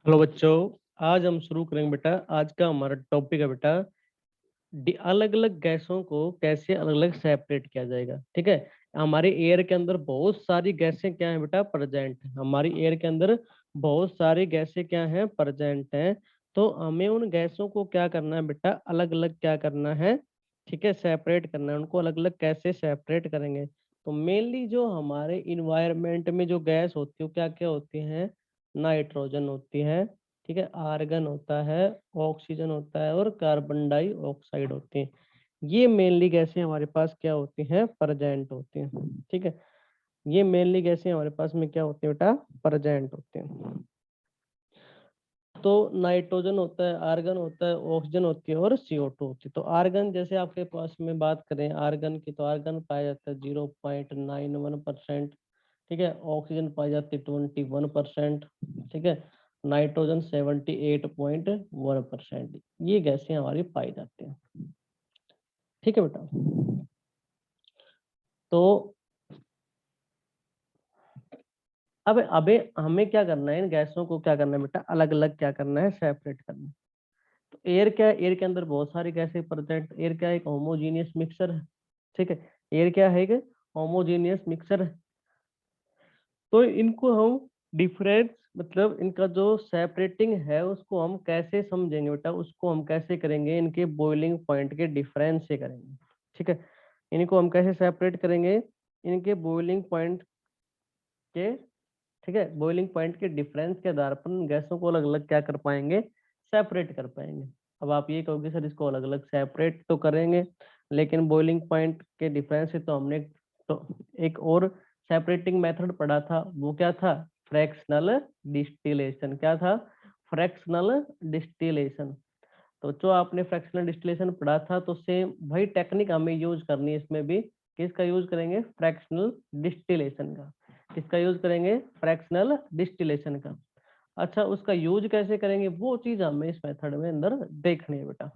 Hello बच्चों। आज हम शुरू करेंगे बेटा। आज का हमारा टॉपिक है बेटा, अलग अलग गैसों को कैसे अलग अलग सेपरेट किया जाएगा। ठीक है। हमारे एयर के अंदर बहुत सारी गैसें क्या है बेटा, प्रेजेंट। हमारी एयर के अंदर बहुत सारी गैसें क्या हैं, प्रेजेंट हैं। तो हमें उन गैसों को क्या करना है बेटा, अलग अलग क्या करना है, ठीक है, सेपरेट करना है। उनको अलग अलग कैसे सेपरेट करेंगे, तो मेनली जो हमारे इन्वायरमेंट में जो गैस होती है वो क्या क्या होती है, नाइट्रोजन होती है, ठीक है, आर्गन होता है, ऑक्सीजन होता है और कार्बन डाइऑक्साइड होती है। ये मेनली गैसें हमारे पास क्या होती हैं, प्रेजेंट होती हैं। ठीक है। ये मेनली गैसें हमारे पास में क्या होती है बेटा, प्रेजेंट होते हैं। तो नाइट्रोजन होता है, आर्गन होता है, ऑक्सीजन होती है और CO2 होती है। तो आर्गन जैसे आपके पास में बात करें आर्गन की, तो आर्गन पाया जाता है 0.91%। ठीक है। ऑक्सीजन पाई जाती है 21%। ठीक है। नाइट्रोजन 78.1%। ये गैसें हमारी पाई जाती हैं। ठीक है बेटा। तो अब हमें क्या करना है, इन गैसों को क्या करना है बेटा, अलग अलग क्या करना है, सेपरेट करना है। तो एयर क्या है, एयर के अंदर बहुत सारी गैसें प्रेजेंट। एयर क्या है, एक होमोजीनियस मिक्सर है। ठीक है। एयर क्या है, एक होमोजीनियस मिक्सर है। तो इनको हम डिफरेंस, मतलब इनका जो सेपरेटिंग है उसको हम कैसे समझेंगे बेटा, उसको हम कैसे करेंगे, इनके बॉइलिंग पॉइंट के डिफरेंस से करेंगे। ठीक है। इनको हम कैसे सेपरेट करेंगे, इनके बॉइलिंग पॉइंट के, ठीक है, बॉइलिंग पॉइंट के डिफरेंस के आधार पर इन गैसों को अलग अलग क्या कर पाएंगे, सेपरेट कर पाएंगे। अब आप ये कहोगे सर इसको अलग अलग सेपरेट तो करेंगे, लेकिन बॉइलिंग पॉइंट के डिफरेंस से तो हमने तो एक और सेपरेटिंग मेथड पढ़ा था, वो क्या था, फ्रैक्शनल डिस्टिलेशन। क्या था, फ्रैक्शनल डिस्टिलेशन। तो जो आपने फ्रैक्शनल डिस्टिलेशन पढ़ा था, तो सेम वही टेक्निक हमें यूज करनी है इसमें भी। किसका यूज करेंगे, फ्रैक्शनल डिस्टिलेशन का। किसका यूज करेंगे, फ्रैक्शनल डिस्टिलेशन का। अच्छा, उसका यूज कैसे करेंगे, वो चीज हमें इस मेथड में अंदर देखनी है बेटा।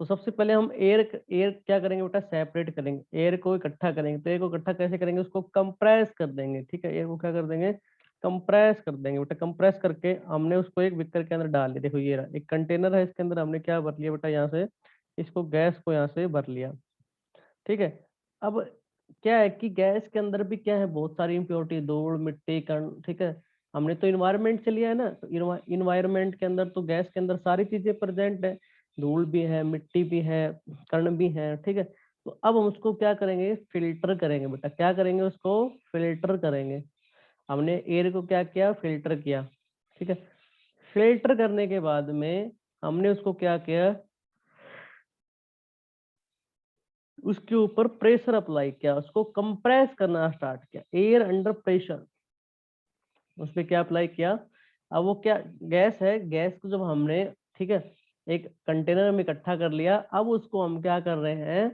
तो सबसे पहले हम एयर एयर क्या करेंगे बेटा, सेपरेट करेंगे। एयर को इकट्ठा करेंगे। तो एयर को इकट्ठा कैसे करेंगे, उसको कंप्रेस कर देंगे। ठीक है। एयर को क्या कर देंगे, कंप्रेस कर देंगे बेटा। कंप्रेस करके हमने उसको एक बिकर के अंदर डाल दिया। देखो ये रहा एक कंटेनर है, इसके अंदर हमने क्या भर लिया बेटा, यहाँ से इसको गैस को यहाँ से भर लिया। ठीक है। अब क्या है कि गैस के अंदर भी क्या है, बहुत सारी इम्प्योरिटी, धूल मिट्टी कण। ठीक है। हमने तो इन्वायरमेंट से लिया है ना, तो इन्वायरमेंट के अंदर तो गैस के अंदर सारी चीजें प्रेजेंट है। धूल भी है, मिट्टी भी है, कण भी है। ठीक है। तो अब हम उसको क्या करेंगे, फिल्टर करेंगे बेटा। क्या करेंगे, उसको फिल्टर करेंगे। हमने एयर को क्या किया, फिल्टर किया। ठीक है। फिल्टर करने के बाद में हमने उसको क्या किया, उसके ऊपर प्रेशर अप्लाई किया, उसको कंप्रेस करना स्टार्ट किया, एयर अंडर प्रेशर। उस पर क्या अप्लाई किया। अब वो क्या गैस है, गैस को जब हमने, ठीक है, एक कंटेनर में इकट्ठा कर लिया, अब उसको हम क्या कर रहे हैं,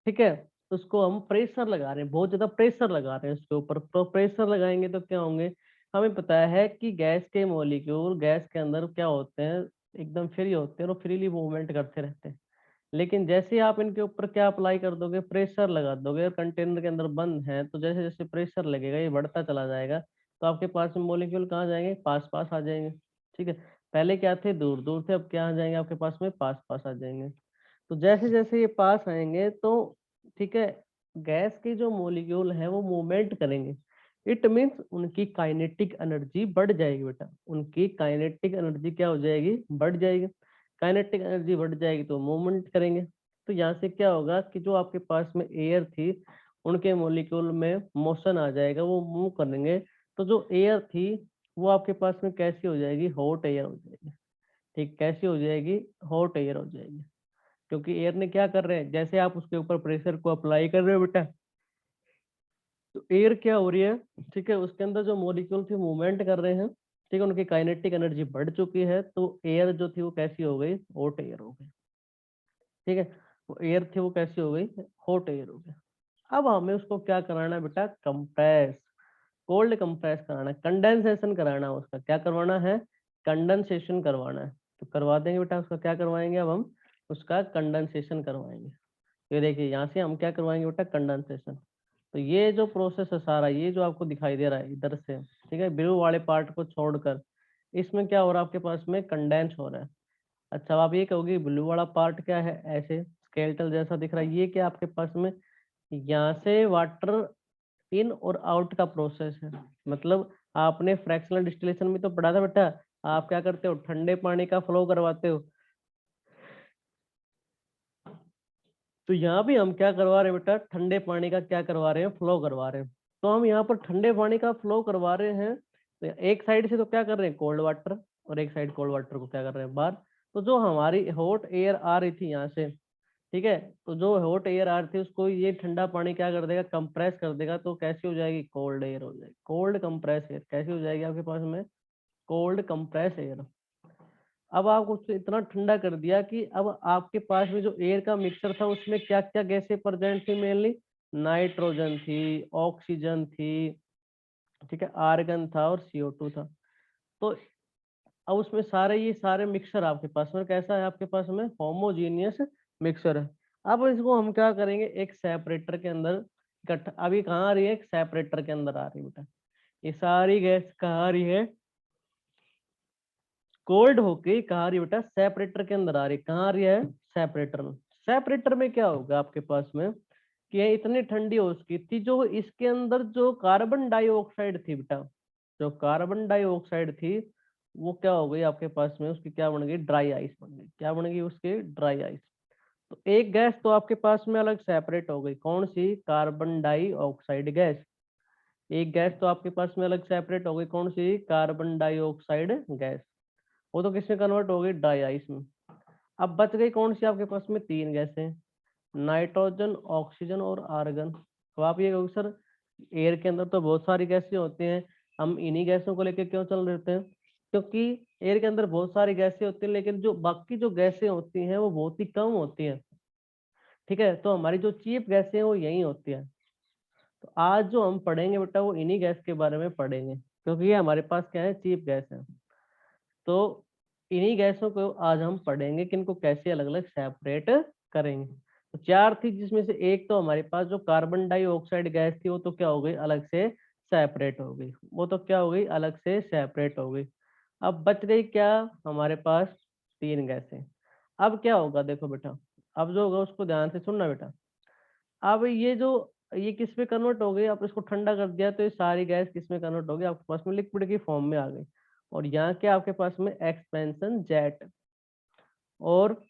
ठीक है, उसको हम प्रेशर लगा रहे हैं, बहुत ज्यादा प्रेशर लगा रहे हैं उसके ऊपर। तो प्रेशर लगाएंगे तो क्या होंगे, हमें पता है कि गैस के मॉलिक्यूल गैस के अंदर क्या होते हैं, एकदम फ्री होते हैं और फ्रीली मूवमेंट करते रहते हैं। लेकिन जैसे ही आप इनके ऊपर क्या अप्लाई कर दोगे, प्रेशर लगा दोगे, और कंटेनर के अंदर बंद है, तो जैसे जैसे प्रेशर लगेगा ये बढ़ता चला जाएगा, तो आपके पास में मॉलिक्यूल कहाँ जाएंगे, पास पास आ जाएंगे। ठीक है। पहले क्या थे, दूर दूर थे, अब क्या आ जाएंगे आपके पास में, पास पास आ जाएंगे। तो जैसे जैसे ये पास आएंगे तो, ठीक है, गैस के जो मॉलिक्यूल है वो मूवमेंट करेंगे। इट मीन्स उनकी काइनेटिक एनर्जी बढ़ जाएगी बेटा। उनकी काइनेटिक एनर्जी क्या हो जाएगी, बढ़ जाएगी। काइनेटिक एनर्जी बढ़ जाएगी तो मूवमेंट करेंगे। तो यहाँ से क्या होगा कि जो आपके पास में एयर थी, उनके मॉलिक्यूल में मोशन आ जाएगा, वो मूव करेंगे। तो जो एयर थी वो आपके पास में कैसी हो जाएगी, हॉट एयर हो जाएगी। ठीक, कैसी हो जाएगी, हॉट एयर हो जाएगी। क्योंकि एयर ने क्या कर रहे हैं, जैसे आप उसके ऊपर प्रेशर को अप्लाई कर रहे हो बेटा, तो एयर क्या हो रही है, ठीक है, उसके अंदर जो मॉलिक्यूल थे मूवमेंट कर रहे हैं। ठीक है। उनकी काइनेटिक एनर्जी बढ़ चुकी है, तो एयर जो थी वो कैसी हो गई, हॉट एयर हो गई। ठीक है। वो एयर थी वो कैसी हो गई, हॉट एयर हो गई। अब हमें उसको क्या कराना है बेटा, कंप्रेस, कोल्ड कंप्रेस कराना है, कंडेंसेशन कराना है उसका। क्या करवाना है, कंडेंसेशन करवाना है। तो करवा देंगे बेटा, उसका क्या करवाएंगे, अब हम उसका कंडेंसेशन करवाएंगे। ये देखिए यहाँ से हम क्या करवाएंगे बेटा, कंडेंसेशन। तो ये जो प्रोसेस है सारा, ये जो आपको दिखाई दे रहा है इधर से, ठीक है, ब्लू वाले पार्ट को छोड़कर, इसमें क्या हो रहा है आपके पास में, कंडेंस हो रहा है। अच्छा, अब आप ये कहोगे ब्लू वाला पार्ट क्या है, ऐसे स्केलेटल जैसा दिख रहा है, ये क्या आपके पास में, यहाँ से वाटर इन और आउट का प्रोसेस है। मतलब आपने फ्रैक्शनल डिस्टिलेशन में तो पढ़ा था बेटा, आप क्या करते हो, ठंडे पानी का फ्लो करवाते हो। तो यहाँ भी हम क्या करवा रहे हैं बेटा, ठंडे पानी का क्या करवा रहे हैं, फ्लो करवा रहे हैं। तो हम यहाँ पर ठंडे पानी का फ्लो करवा रहे हैं, तो एक साइड से तो क्या कर रहे हैं, कोल्ड वाटर, और एक साइड कोल्ड वाटर को क्या कर रहे हैं, बाहर। तो जो हमारी हॉट एयर आ रही थी यहाँ से, ठीक है, तो जो हॉट एयर आ रही थी उसको ये ठंडा पानी क्या कर देगा, कंप्रेस कर देगा, तो कैसी हो जाएगी, कोल्ड एयर हो जाएगी। कोल्ड कंप्रेस एयर कैसी हो जाएगी आपके पास में, कोल्ड कंप्रेस एयर। अब आपको उसको इतना ठंडा कर दिया कि अब आपके पास में जो एयर का मिक्सर था उसमें क्या क्या गैसें प्रेजेंट थी, मेनली नाइट्रोजन थी, ऑक्सीजन थी, ठीक है, आर्गन था और CO2 था। तो अब उसमें सारे ये सारे मिक्सर आपके पास में कैसा है, आपके पास में होमोजीनियस मिक्सर है। अब इसको हम क्या करेंगे, एक सेपरेटर के अंदर इकट्ठा, अभी कहाँ आ रही है, एक सेपरेटर के अंदर आ रही है बेटा, ये सारी गैस कहाँ आ रही है, कोल्ड होके कहाँ आ रही है बेटा, सेपरेटर के अंदर आ रही है। कहाँ आ रही है, सेपरेटर में। सेपरेटर में क्या होगा आपके पास में, कि ये इतनी ठंडी हो उसकी थी, जो इसके अंदर जो कार्बन डाइऑक्साइड थी बेटा, जो कार्बन डाइऑक्साइड थी, वो क्या हो गई आपके पास में, उसकी क्या बन गई, ड्राई आइस बन गई। क्या बन गई उसकी, ड्राई आइस। तो एक गैस तो आपके पास में अलग सेपरेट हो गई, कौन सी, कार्बन डाइऑक्साइड गैस। एक गैस तो आपके पास में अलग सेपरेट हो गई, कौन सी, कार्बन डाइऑक्साइड गैस। वो तो किसमें कन्वर्ट हो गई, ड्राई आइस में। अब बच गई कौन सी आपके पास में, तीन गैसें, नाइट्रोजन, ऑक्सीजन और आर्गन। तो आप ये कहोगे सर एयर के अंदर तो बहुत सारी गैसें होती हैं, हम इन्हीं गैसों को लेकर क्यों चल रहे हैं, क्योंकि एयर के अंदर बहुत सारी गैसें होती हैं, लेकिन जो बाकी जो गैसें होती हैं वो बहुत ही कम होती हैं। ठीक है, तो हमारी जो चीप गैसें हैं वो यही होती हैं। तो आज जो हम पढ़ेंगे बेटा वो इन्हीं गैस के बारे में पढ़ेंगे, क्योंकि ये हमारे पास क्या है, चीप गैस है। तो इन्हीं गैसों को आज हम पढ़ेंगे कि इनको कैसे अलग अलग सेपरेट करेंगे। तो चार थी, जिसमें से एक तो हमारे पास जो कार्बन डाइऑक्साइड गैस थी वो तो क्या हो गई, अलग से सेपरेट हो गई, वो तो क्या हो गई, अलग से सेपरेट हो गई। अब बच गई क्या हमारे पास, तीन गैसें। अब क्या होगा देखो बेटा, अब जो होगा उसको ध्यान से सुनना बेटा। अब ये जो ये किस में कन्वर्ट हो गई, आप इसको ठंडा कर दिया तो ये सारी गैस किस में कन्वर्ट हो गई, आपके पास में लिक्विड की फॉर्म में आ गई। और यहाँ के आपके पास में एक्सपेंशन जेट, और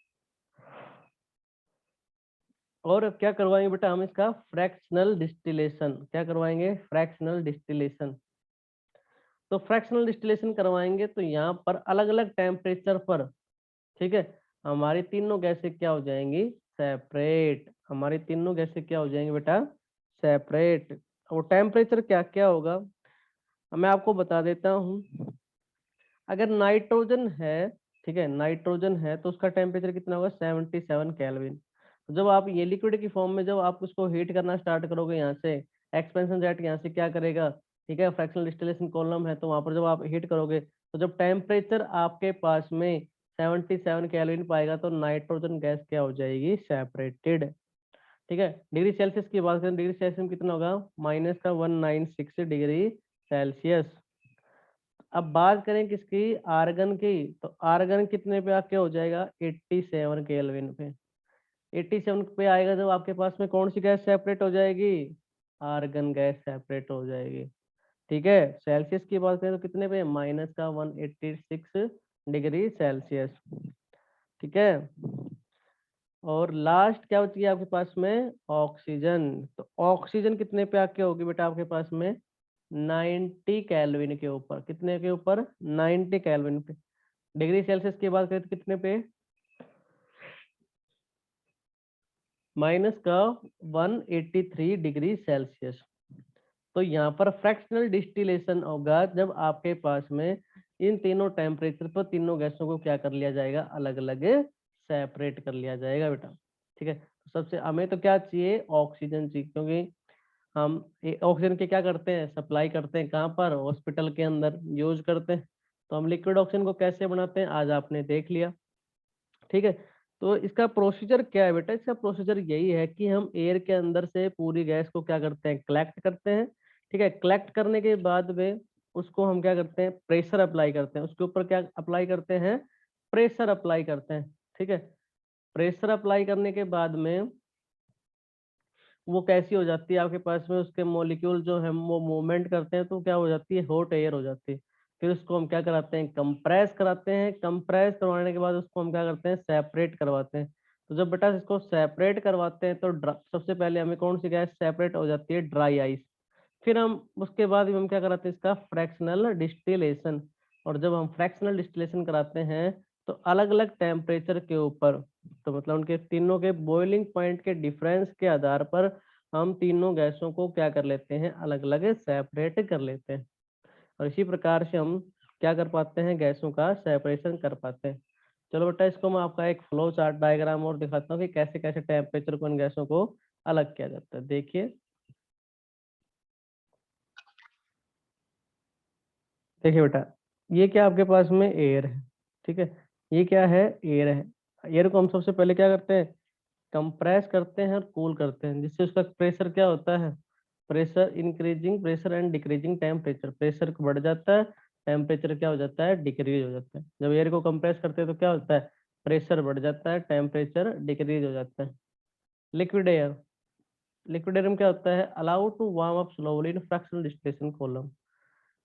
क्या करवाएंगे बेटा हम, इसका फ्रैक्शनल डिस्टिलेशन। क्या करवाएंगे, फ्रैक्शनल डिस्टिलेशन। तो फ्रैक्शनल डिस्टिलेशन करवाएंगे तो यहाँ पर अलग अलग टेम्परेचर पर, ठीक है, हमारी तीनों गैसें क्या हो जाएंगी, सेपरेट। हमारी तीनों गैसें क्या हो जाएंगी बेटा, सेपरेट। वो टेम्परेचर क्या क्या होगा, मैं आपको बता देता हूँ। अगर नाइट्रोजन है, ठीक है, नाइट्रोजन है तो उसका टेम्परेचर कितना होगा, 77 केल्विन। तो जब आप ये लिक्विड की फॉर्म में जब आप उसको हीट करना स्टार्ट करोगे यहाँ से, एक्सपेंशन जेट यहाँ से क्या करेगा, ठीक है, फ्रैक्शनल डिस्टिलेशन कॉलम है, तो वहां पर जब आप हीट करोगे तो जब टेम्परेचर आपके पास में 77 केल्विन पाएगा तो नाइट्रोजन गैस क्या हो जाएगी, सेपरेटेड। ठीक है, डिग्री सेल्सियस की बात करें, डिग्री सेल्सियस में कितना होगा, -196 डिग्री सेल्सियस। अब बात करें किसकी, आर्गन की, तो आर्गन कितने पे आके हो जाएगा, 87 केल्विन पे। 87 पे आएगा जब आपके पास में कौन सी गैस सेपरेट हो जाएगी, आर्गन गैस सेपरेट हो जाएगी। ठीक है, सेल्सियस की बात करें तो कितने पे, -186 डिग्री सेल्सियस। ठीक है, और लास्ट क्या बची है आपके पास में, ऑक्सीजन। तो ऑक्सीजन कितने पे आके होगी बेटा आपके पास में, 90 केल्विन के ऊपर। कितने के ऊपर, 90 केल्विन पे। डिग्री सेल्सियस की बात करें तो कितने पे, माइनस का 183 डिग्री सेल्सियस। तो यहाँ पर फ्रैक्शनल डिस्टिलेशन होगा जब आपके पास में इन तीनों टेम्परेचर पर तीनों गैसों को क्या कर लिया जाएगा, अलग अलग सेपरेट कर लिया जाएगा बेटा। ठीक है, तो सबसे हमें तो क्या चाहिए, ऑक्सीजन चाहिए, क्योंकि हम ऑक्सीजन के क्या करते हैं, सप्लाई करते हैं, कहाँ पर, हॉस्पिटल के अंदर यूज करते हैं। तो हम लिक्विड ऑक्सीजन को कैसे बनाते हैं आज आपने देख लिया। ठीक है, तो इसका प्रोसीजर क्या है बेटा, इसका प्रोसीजर यही है कि हम एयर के अंदर से पूरी गैस को क्या करते हैं, कलेक्ट करते हैं। ठीक है, कलेक्ट करने के बाद में उसको हम क्या करते हैं, प्रेशर अप्लाई करते हैं, उसके ऊपर क्या अप्लाई करते हैं, प्रेशर अप्लाई करते हैं, ठीक है। प्रेशर अप्लाई करने के बाद में वो कैसी हो जाती है आपके पास में, उसके मॉलिक्यूल जो है वो मूवमेंट करते हैं, तो क्या हो जाती है, हॉट एयर हो जाती है। फिर उसको हम क्या कराते हैं, कंप्रेस कराते हैं, कंप्रेस करवाने के बाद उसको हम क्या करते हैं, सेपरेट करवाते हैं। तो जब बेटा इसको सेपरेट करवाते हैं तो सबसे पहले हमें कौन सी गैस सेपरेट हो जाती है, ड्राई आइस। फिर हम उसके बाद हम क्या कराते हैं, इसका फ्रैक्शनल डिस्टिलेशन। और जब हम फ्रैक्शनल डिस्टिलेशन कराते हैं तो अलग अलग टेम्परेचर के ऊपर, तो मतलब उनके तीनों के बॉइलिंग पॉइंट के डिफरेंस के आधार पर हम तीनों गैसों को क्या कर लेते हैं, अलग अलग सेपरेट कर लेते हैं। और इसी प्रकार से हम क्या कर पाते हैं, गैसों का सेपरेशन कर पाते हैं। चलो बेटा, इसको मैं आपका एक फ्लो चार्ट डायग्राम और दिखाता हूँ कि कैसे कैसे टेम्परेचर को इन गैसों को अलग किया जाता है। देखिए, देखिए बेटा, ये क्या आपके पास में एयर है, ठीक है। ये क्या है, एयर है। एयर को हम सबसे पहले क्या करते हैं, कंप्रेस करते हैं और कूल करते हैं, जिससे उसका प्रेशर क्या होता है, pressure increasing pressure and decreasing temperature, pressure बढ़ जाता है, टेम्परेचर क्या हो जाता है, डिक्रीज हो जाता है। जब एयर को कंप्रेस करते हैं तो क्या होता है, प्रेशर बढ़ जाता है, टेम्परेचर डिक्रीज हो जाता है। लिक्विड एयर, लिक्विड एयर में क्या होता है, allow to warm up slowly in fractional distillation column.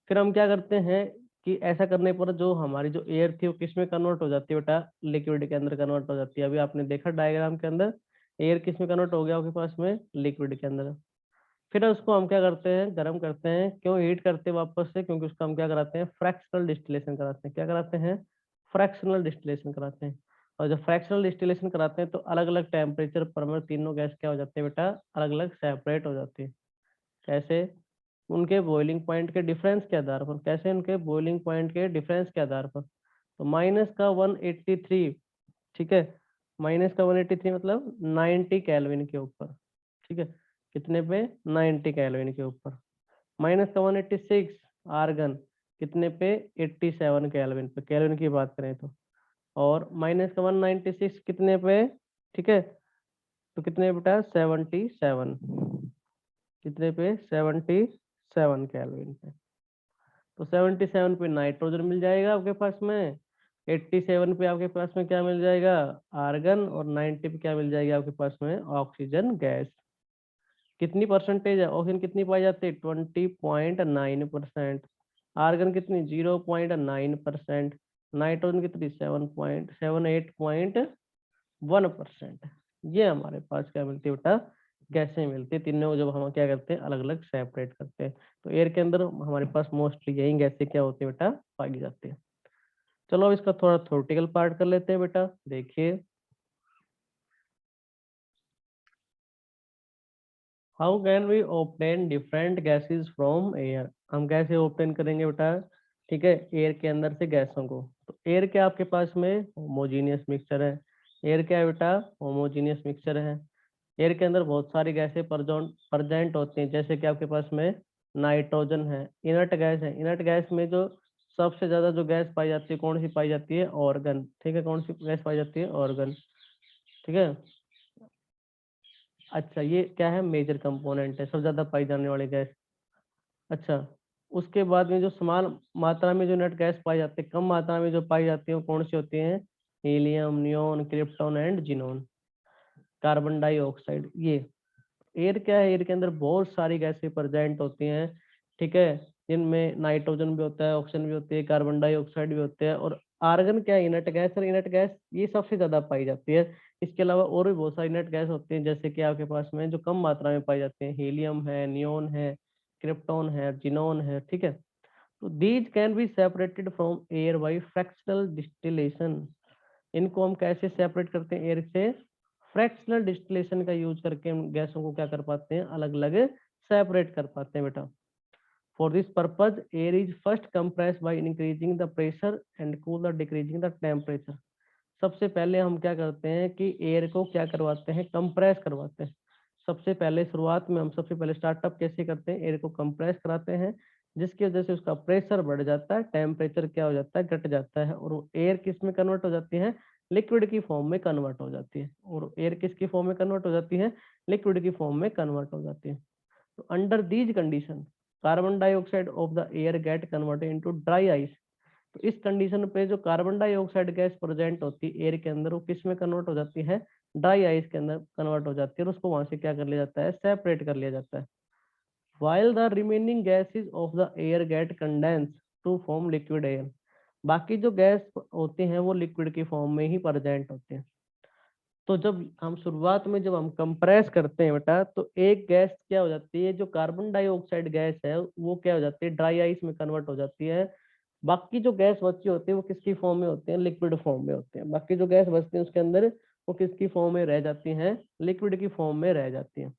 फिर हम क्या करते हैं कि ऐसा करने पर जो हमारी जो एयर थी वो किस में कन्वर्ट हो जाती है बेटा, लिक्विड के अंदर कन्वर्ट हो जाती है। अभी आपने देखा डायग्राम के अंदर, एयर किस में कन्वर्ट हो गया आपके पास में, लिक्विड के अंदर। फिर उसको हम क्या करते हैं, गर्म करते हैं। क्यों हीट करते हैं वापस से, क्योंकि उसका हम क्या कराते हैं, फ्रैक्शनल डिस्टिलेशन कराते हैं। क्या कराते हैं, फ्रैक्शनल डिस्टिलेशन कराते हैं। और जब फ्रैक्शनल डिस्टिलेशन कराते हैं तो अलग अलग टेम्परेचर पर हमारे तीनों गैस क्या हो जाते हैं बेटा, अलग अलग सेपरेट हो जाती है। कैसे, उनके बॉइलिंग पॉइंट के डिफरेंस के आधार पर। कैसे, उनके बॉइलिंग पॉइंट के डिफरेंस के आधार पर। तो माइनस का 183, ठीक है, माइनस का 183 मतलब 90 केल्विन के ऊपर, ठीक है। कितने पे, 90 केल्विन के ऊपर। माइनस का 186 आर्गन, कितने पे, 87 केल्विन पे, केल्विन की बात करें तो। और माइनस का 196 कितने पे, ठीक है, तो कितने बेटा, 77, कितने पे, 77 केल्विन पे। तो 77 पे नाइट्रोजन मिल जाएगा आपके पास में, 87 पे आपके पास में क्या मिल जाएगा, आर्गन, और 90 पे क्या मिल जाएगी आपके पास में, ऑक्सीजन गैस। कितनी परसेंटेज है, ऑक्सीजन कितनी पाई जाती है, 20.9%। आर्गन कितनी, 0.9%। नाइट्रोजन कितनी, 78.1%। ये हमारे पास क्या मिलती है बेटा, गैसें मिलती है। तीनों को जब हम क्या करते हैं, अलग अलग सेपरेट करते हैं। तो एयर के अंदर हमारे पास मोस्टली यही गैसें क्या होती है बेटा, पाई जाती है। चलो अब इसका थोड़ा थ्योरेटिकल पार्ट कर लेते हैं बेटा। देखिए, how can we obtain different gases from air. हम कैसे ऑब्टेन करेंगे बेटा, ठीक है, एयर के अंदर से गैसों को। तो एयर क्या आपके पास में, होमोजीनियस मिक्सचर है। एयर क्या है बेटा, होमोजीनियस मिक्सचर है। एयर के अंदर बहुत सारी गैसें प्रजेंट होती हैं, जैसे कि आपके पास में नाइट्रोजन है, इनर्ट गैस है। इनर्ट गैस में जो सबसे ज्यादा जो गैस पाई जाती है, कौन सी पाई जाती है, ऑर्गन, ठीक है। कौन सी गैस पाई जाती है, ऑर्गन, ठीक है। अच्छा, ये क्या है, मेजर कंपोनेंट है, सबसे ज्यादा पाई जाने वाली गैस। अच्छा, उसके बाद में जो समान मात्रा में जो नेट गैस पाई जाती है, कम मात्रा में जो पाई जाती है, वो कौन सी होती है, helium, neon, krypton and xenon, carbon dioxide. ये एयर क्या है, एयर के अंदर बहुत सारी गैसें प्रेजेंट होती हैं, ठीक है। जिनमें नाइट्रोजन भी होता है, ऑक्सीजन भी होती है, कार्बन डाइऑक्साइड भी होते हैं, और आर्गन क्या है, इनर्ट गैस है। इनर्ट गैस ये सबसे ज्यादा पाई जाती है। इसके अलावा और भी बहुत सारी इनर्ट गैस होती हैं, जैसे कि आपके पास में जो कम मात्रा में पाई जाती है, हीलियम है, नियोन है, क्रिप्टॉन है, जिनोन है, ठीक है। तो these can be separated from air by fractional distillation. इनको हम कैसे सेपरेट करते हैं एयर से, फ्रैक्शनल डिस्टिलेशन का यूज करके हम गैसों को क्या कर पाते हैं, अलग अलग सेपरेट कर पाते हैं बेटा। For this purpose air is first compress by increasing the pressure and cooler decreasing the temperature. सबसे पहले हम क्या करते हैं कि एयर को क्या करवाते हैं, कंप्रेस करवाते हैं। सबसे पहले शुरुआत में हम सबसे पहले स्टार्टअप कैसे करते हैं, एयर को कंप्रेस कराते हैं, जिसकी वजह से उसका प्रेशर बढ़ जाता है, टेम्परेचर क्या हो जाता है, घट जाता है, और वो एयर किस में कन्वर्ट हो जाती है, लिक्विड की फॉर्म में कन्वर्ट हो जाती है। और एयर किसकी फॉर्म में कन्वर्ट हो जाती है, लिक्विड की फॉर्म में कन्वर्ट हो जाती है। तो under these condition, carbon dioxide of the air get converted into dry ice. तो इस कंडीशन पे जो कार्बन डाइऑक्साइड गैस प्रेजेंट होती है एयर के अंदर, वो किस में कन्वर्ट हो जाती है, ड्राई आइस के अंदर कन्वर्ट हो जाती है, और उसको वहां से क्या कर लिया जाता है, सेपरेट कर लिया जाता है। while the remaining gases of the air get condensed to form liquid air। बाकी जो गैस होते हैं वो लिक्विड की फॉर्म में ही प्रेजेंट होते हैं। तो जब हम शुरुआत में जब हम कंप्रेस करते हैं बेटा, तो एक गैस क्या हो जाती है, जो कार्बन डाइऑक्साइड गैस है वो क्या हो जाती है, ड्राई आइस में कन्वर्ट हो जाती है। बाकी जो गैस बची होती है वो किसकी फॉर्म में होते हैं, लिक्विड फॉर्म में होते हैं। बाकी जो गैस बचती है उसके अंदर वो किसकी फॉर्म में रह जाती हैं, लिक्विड की फॉर्म में रह जाती हैं।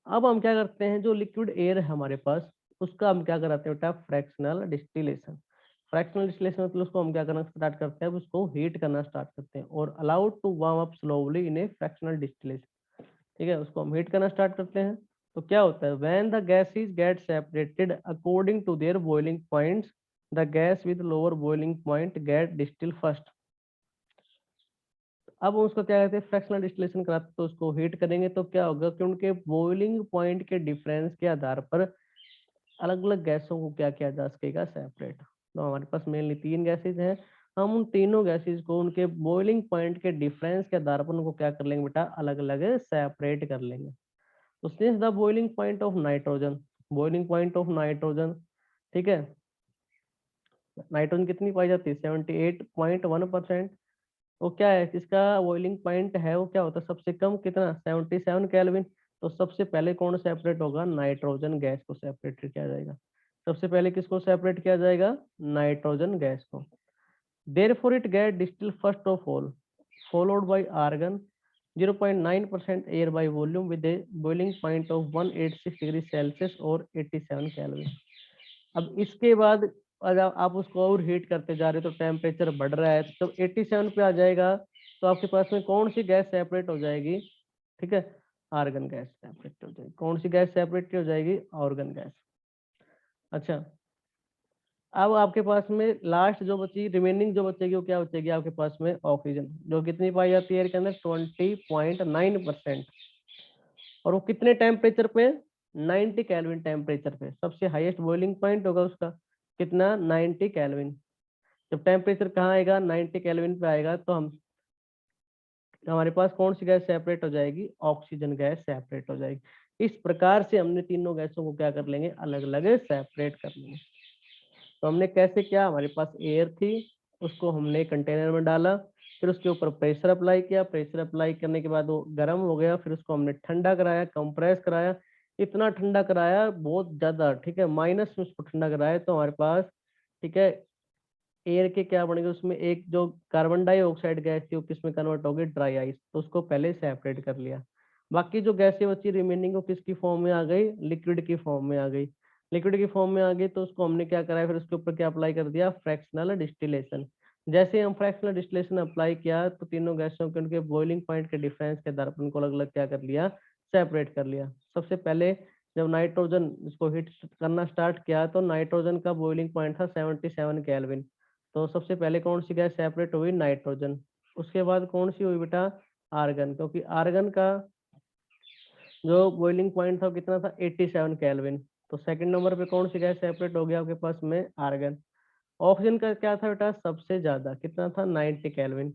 अब हम क्या करते हैं, जो लिक्विड एयर है हमारे पास, उसका हम क्या कराते हैं बेटा, फ्रैक्शनल डिस्टिलेशन। फ्रैक्शनल डिस्टिलेशन मतलब उसको हम क्या करना स्टार्ट करते हैं, उसको हीट करना स्टार्ट करते हैं, और allowed to warm up slowly in a fractional distillation. ठीक है, उसको हम हीट करना स्टार्ट करते हैं। तो क्या होता है, when the gases get separated according to their boiling points, the gas with lower boiling point get distil first. अब उसको क्या कहते हैं, फ्रैक्शनल डिस्टिलेशन कराते, तो उसको हीट करेंगे तो क्या होगा कि उनके बॉइलिंग पॉइंट के डिफरेंस के आधार पर अलग अलग गैसों को क्या किया जा सकेगा, सेपरेट। तो हमारे पास मेनली तीन गैसेज हैं, हम उन तीनों गैसेज को उनके बॉइलिंग पॉइंट के डिफरेंस के आधार पर उनको क्या कर लेंगे बेटा, अलग अलग सेपरेट कर लेंगे। तो since the boiling point of nitrogen, boiling point of nitrogen, ठीक है, नाइट्रोजन कितनी पाई जाती है, 78.1%। वो क्या है, जिसका बॉइलिंग पॉइंट है वो क्या होता है, सबसे कम कितना, 77 केल्विन। तो सबसे पहले कौन सेपरेट होगा, नाइट्रोजन गैस को सेपरेट किया जाएगा। सबसे पहले किसको सेपरेट किया जाएगा, नाइट्रोजन गैस को। Therefore it get distil first of all, followed by argon 0.9% air by volume with a boiling point of 186 degree Celsius और 87 केल्विन। अब इसके बाद अगर आप उसको और हीट करते जा रहे हो तो टेम्परेचर बढ़ रहा है, तो 87 पे आ जाएगा, तो आपके पास में कौन सी गैस सेपरेट हो जाएगी, ठीक है, आर्गन गैस सेपरेट हो जाएगी। कौन सी गैस सेपरेट हो जाएगी, आर्गन गैस। अच्छा, अब आपके पास में लास्ट जो बची, रिमेनिंग जो बचेगी वो क्या बचेगी आपके पास में, ऑक्सीजन, जो कितनी पाई जाती है एयर के अंदर, 20.9%। और वो कितने टेम्परेचर पे, 90 केल्विन टेम्परेचर पे, सबसे हाईएस्ट बॉइलिंग पॉइंट होगा उसका कितना, 90 केल्विन। जब टेम्परेचर कहाँ आएगा, 90 केल्विन पे आएगा, तो हमारे पास कौन सी गैस सेपरेट हो जाएगी, ऑक्सीजन गैस सेपरेट हो जाएगी। इस प्रकार से हमने तीनों गैसों को क्या कर लेंगे, अलग अलग सेपरेट कर लेंगे। तो हमने कैसे किया, हमारे पास एयर थी, उसको हमने कंटेनर में डाला, फिर उसके ऊपर प्रेशर अप्लाई किया, प्रेशर अप्लाई करने के बाद वो गर्म हो गया, फिर उसको हमने ठंडा कराया, कंप्रेस कराया, इतना ठंडा कराया बहुत ज्यादा, ठीक है, माइनस में उसको ठंडा कराया, तो हमारे पास, ठीक है, एयर के क्या बनेंगे, उसमें एक जो कार्बन डाइऑक्साइड गैस थी वो किसमें कन्वर्ट होगी, ड्राई आइस, तो उसको पहले सेपरेट कर लिया। बाकी जो गैसें बची रिमेनिंग वो किसकी फॉर्म में आ गई, लिक्विड की फॉर्म में आ गई। लिक्विड की फॉर्म में आ गई तो उसको हमने क्या कराया, फिर उसके ऊपर क्या अप्लाई कर दिया, फ्रैक्शनल डिस्टिलेशन। जैसे हम फ्रैक्शनल डिस्टिलेशन अप्लाई किया तो तीनों गैसों के उनके बॉइलिंग पॉइंट के डिफरेंस के आधार पर उनको अलग अलग क्या कर लिया, सेपरेट कर लिया। सबसे पहले जब नाइट्रोजन इसको हीट करना स्टार्ट किया तो नाइट्रोजन का बॉइलिंग पॉइंट था 77 केल्विन। तो सबसे पहले कौन सी गैस सेपरेट हुई, नाइट्रोजन। उसके बाद कौन सी हुई बेटा, आर्गन, क्योंकि आर्गन का जो बॉइलिंग पॉइंट था वो कितना था, 87 केल्विन। तो सेकंड नंबर पे कौन सी गैस सेपरेट हो गया आपके पास में, आर्गन। ऑक्सीजन का क्या था बेटा, सबसे ज्यादा कितना था, 90 केल्विन।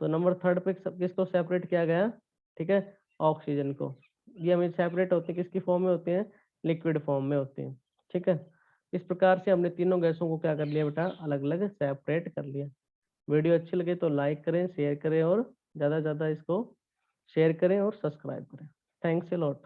तो नंबर थर्ड पे किसको सेपरेट किया गया, ठीक है, ऑक्सीजन को। ये हमें सेपरेट होते हैं किसकी फॉर्म में होते हैं, लिक्विड फॉर्म में होते हैं, ठीक है। इस प्रकार से हमने तीनों गैसों को क्या कर लिया बेटा, अलग अलग सेपरेट कर लिया। वीडियो अच्छी लगे तो लाइक करें, शेयर करें, और ज़्यादा से ज़्यादा इसको शेयर करें और सब्सक्राइब करें। Thanks a lot.